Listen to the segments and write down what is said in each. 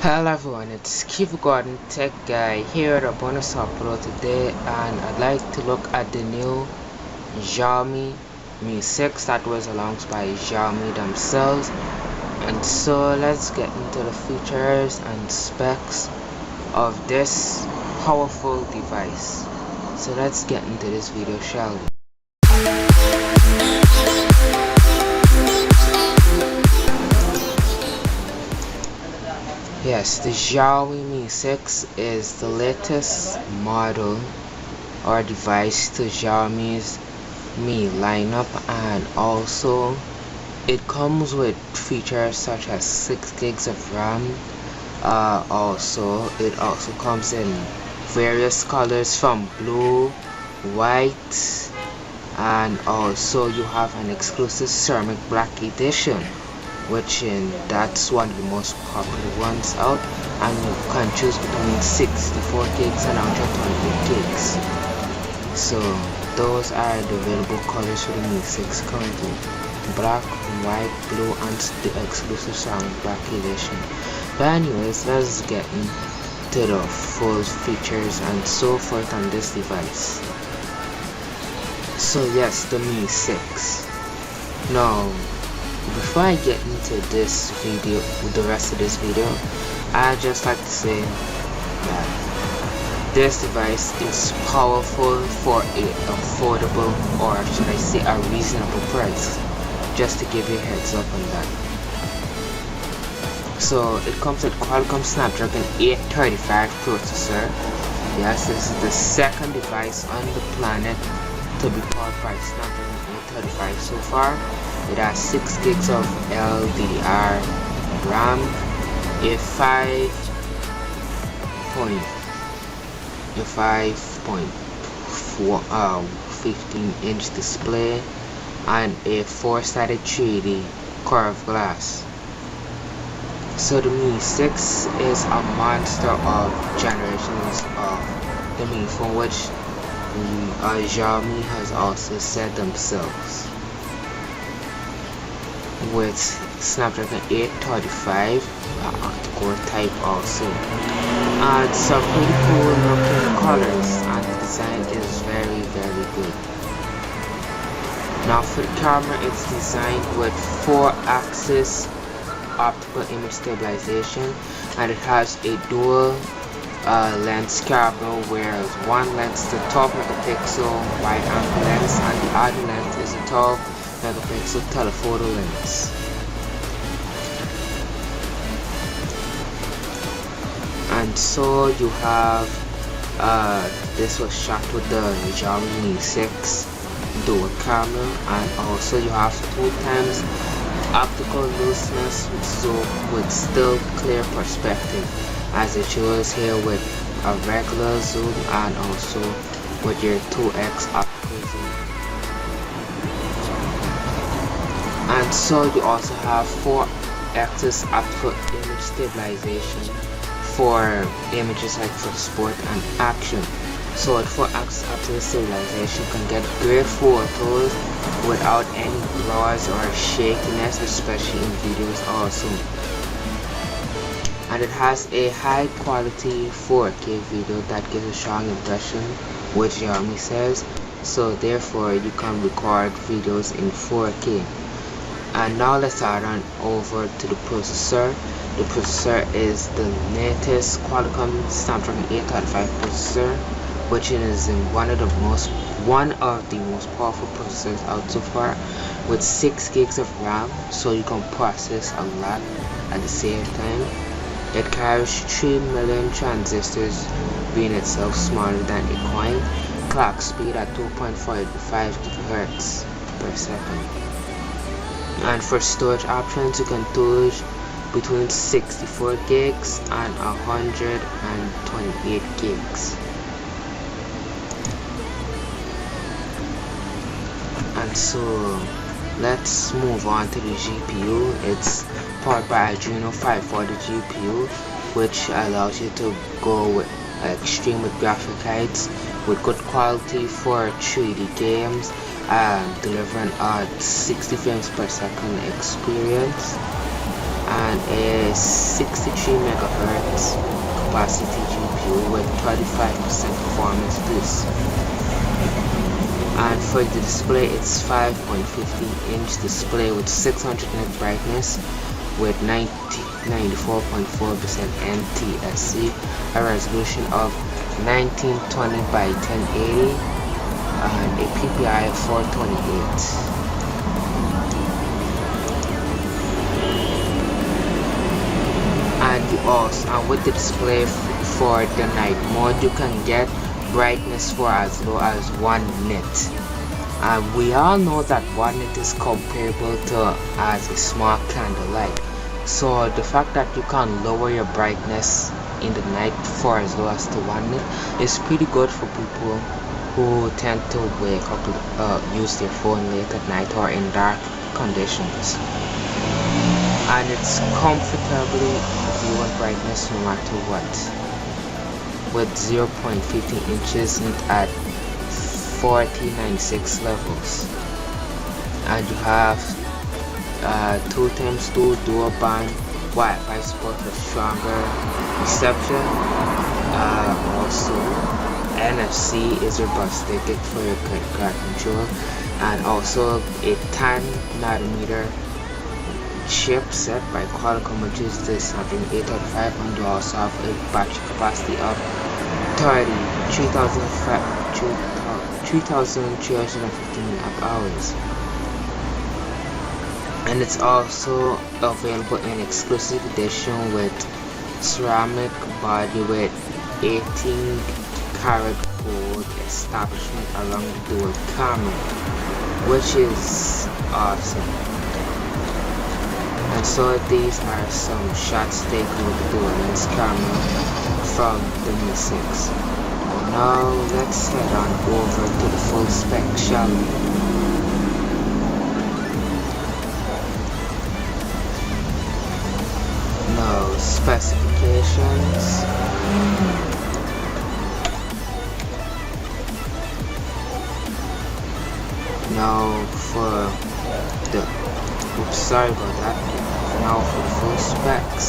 Hello everyone, it's Kiva Tech Guy here at a bonus upload today, and I'd like to look at the new Xiaomi Mi 6 that was launched by Xiaomi themselves. And so let's get into the features and specs of this powerful device. So let's get into this video, shall we? Yes, the Xiaomi Mi 6 is the latest model or device to Xiaomi's Mi lineup, and also it comes with features such as 6 gigs of RAM. It also comes in various colors from blue, white, and also you have an exclusive ceramic black edition, that's one of the most popular ones out, and you can choose between 64 gigs and 128 gigs. So those are the available colors for the Mi 6 currently: black, white, blue, and the exclusive ceramic black edition. But anyways, let's get into the full features and so forth on this device. So yes, the Mi 6. Now, before I get into this video, with the rest of this video, I'd just like to say that this device is powerful for a affordable, or should I say a reasonable price, just to give you a heads up on that. So it comes with Qualcomm Snapdragon 835 processor. Yes, this is the second device on the planet to be powered by Snapdragon 835 so far. It has 6 gigs of LDR RAM, a 5.15-inch display, and a 4-sided 3D curved glass. So the Mi 6 is a monster of generations of the Mi phone, which Xiaomi has also said themselves. With Snapdragon 835 core type also, and some pretty cool looking colors, and the design is very good. Now for the camera, it's designed with 4-axis optical image stabilization, and it has a dual lens camera, whereas one lens is a 12 megapixel wide angle lens and the other lens is a 12 megapixel telephoto lens. And so you have this was shot with the Xiaomi Mi 6 dual camera, and also you have 2x optical looseness, so with still clear perspective, as it shows here with a regular zoom and also with your 2x optical zoom. And so you also have 4-axis optical image stabilization for images like for sport and action. So with 4-axis optical stabilization, you can get great photos without any blurs or shakiness, especially in videos also. And it has a high quality 4K video that gives a strong impression, which Xiaomi says, so therefore you can record videos in 4K. And now let's add on over to the processor. The processor is the latest Qualcomm Snapdragon 835 processor, which is one of the most powerful processors out so far, with 6 gigs of RAM, so you can process a lot at the same time. It carries 3 million transistors, being itself smaller than a coin. Clock speed at 2.45 GHz per second. And for storage options, you can choose between 64 gigs and 128 gigs. And so let's move on to the GPU. It's powered by Adreno 540 GPU, which allows you to go with extreme with graphic heights with good quality for 3D games, delivering a 60 frames per second experience. and a 63 megahertz capacity GPU with 35% performance boost. And for the display, it's 5.50-inch display with 600 nit brightness with 94.4% NTSC, a resolution of 1920 by 1080, and a PPI of 428. And with the display for the night mode, you can get brightness for as low as 1 nit. And we all know that 1 nit is comparable to as a small candlelight. So the fact that you can lower your brightness in the night for as low as to 1 nit is pretty good for people who tend to wake up use their phone late at night or in dark conditions. And it's comfortably viewing brightness no matter what, with 0.15 inches nit at 4096 levels. And you have 2x2 dual band Wi-Fi support for stronger reception. Also NFC is robustic for your credit card control, and also a 10 nanometer chipset by Qualcomm, which is the Snapdragon 835, and you also have a battery capacity of 3,350 mAh. And it's also available in exclusive edition with ceramic body with 18 karat gold establishment along the dual camera, which is awesome. And so these are some shots taken with the dual lens camera from the Mi 6. Now let's head on over to the full spec Xiaomi. Now specifications. Now for the sorry about that. Now for the full specs.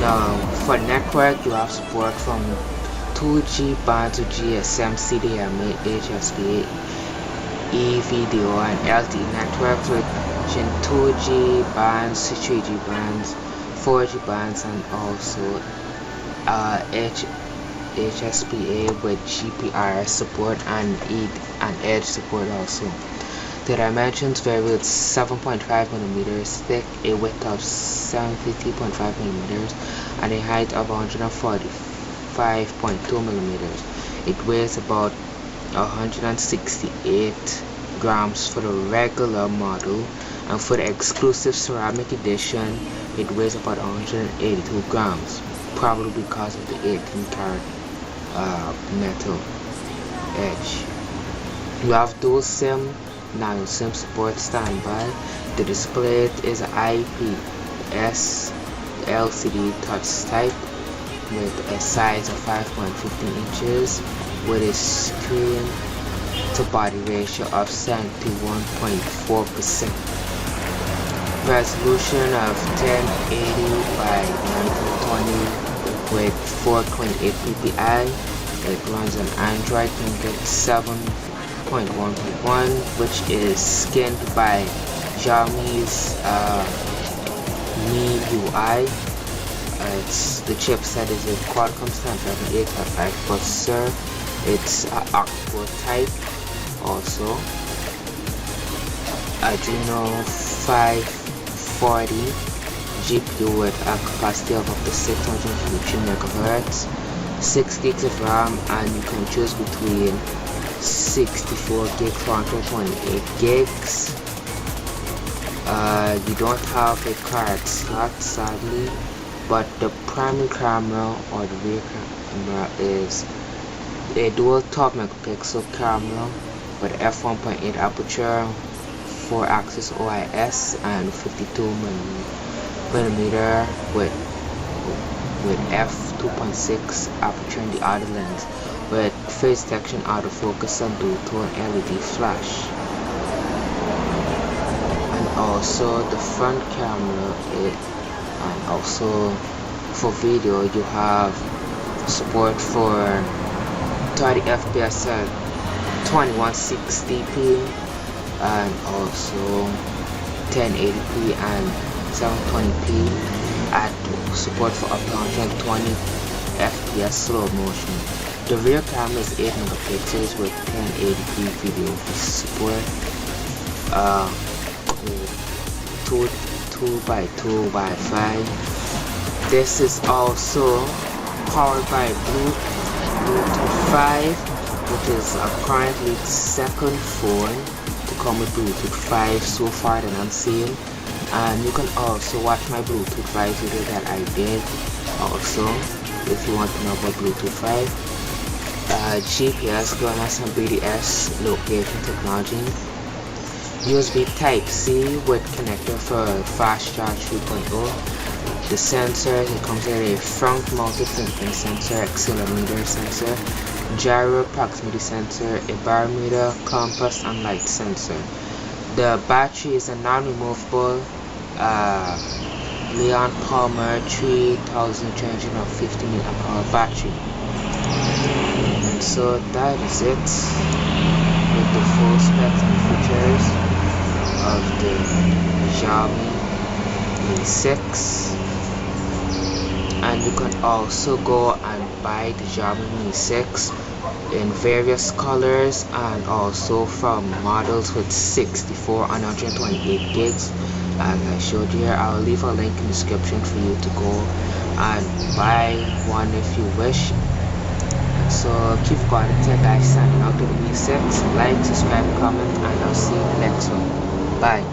Now for network, you have support from 2G band to GSM, CDMA, HSPA, eVideo, and LTE networks with 2G bands, 3G bands, 4G bands, and also HSPA with GPRS support and Edge support also. The dimensions vary with 7.5 millimeters thick, a width of 70.5 millimeters, and a height of 145.2 millimeters. It weighs about 168 grams for the regular model, and for the exclusive ceramic edition, it weighs about 182 grams, probably because of the 18 karat metal edge. You have dual SIM, nano SIM support standby. The display is an IPS LCD touch type with a size of 5.15 inches with a screen to body ratio of 71.4%. Resolution of 1080 by 1920 with 428 ppi. It runs on Android 7.1.1, which is skinned by Xiaomi's Mi UI. The chipset is a Qualcomm Snapdragon 855 processor. It's octa-core type. Also, Adreno 540 GPU with a capacity of up to 653 megahertz, 6 gigs of RAM, and you can choose between 64 gig, 428 gigs. You don't have a card slot, sadly, but the primary camera or the rear camera is a dual top megapixel camera with f1.8 aperture, 4-axis OIS, and 52 millimeter with f2.6 aperture in the other lens, with face detection, autofocus, and dual-tone LED flash. And also the front camera, and also for video you have support for 30 fps at 2160p and also 1080p and 720p at support for up to 120 fps slow motion. The rear camera is 8 megapixels with 1080p video support. 2x2x5. This is also powered by Bluetooth 5, which is currently second phone to come with Bluetooth 5 so far that I'm seeing. And you can also watch my Bluetooth 5 video that I did also if you want to know about Bluetooth 5. GPS, GLONASS and BDS location technology. USB Type-C with connector for fast charge 3.0. The sensors, it comes with a front mounted fingerprint sensor, accelerometer sensor, gyro proximity sensor, a barometer, compass and light sensor. The battery is a non-removable Leon Palmer 3350 mAh battery. And so that is it with the full specs and features of the Xiaomi Mi 6. And you can also go and buy the Xiaomi Mi 6 in various colors and also from models with 64 and 128 gigs. As I showed you here, I will leave a link in the description for you to go and buy one if you wish. So keep going until guys, signing out to the Mi 6. Like, subscribe, comment, and I'll see you in the next one. Bye.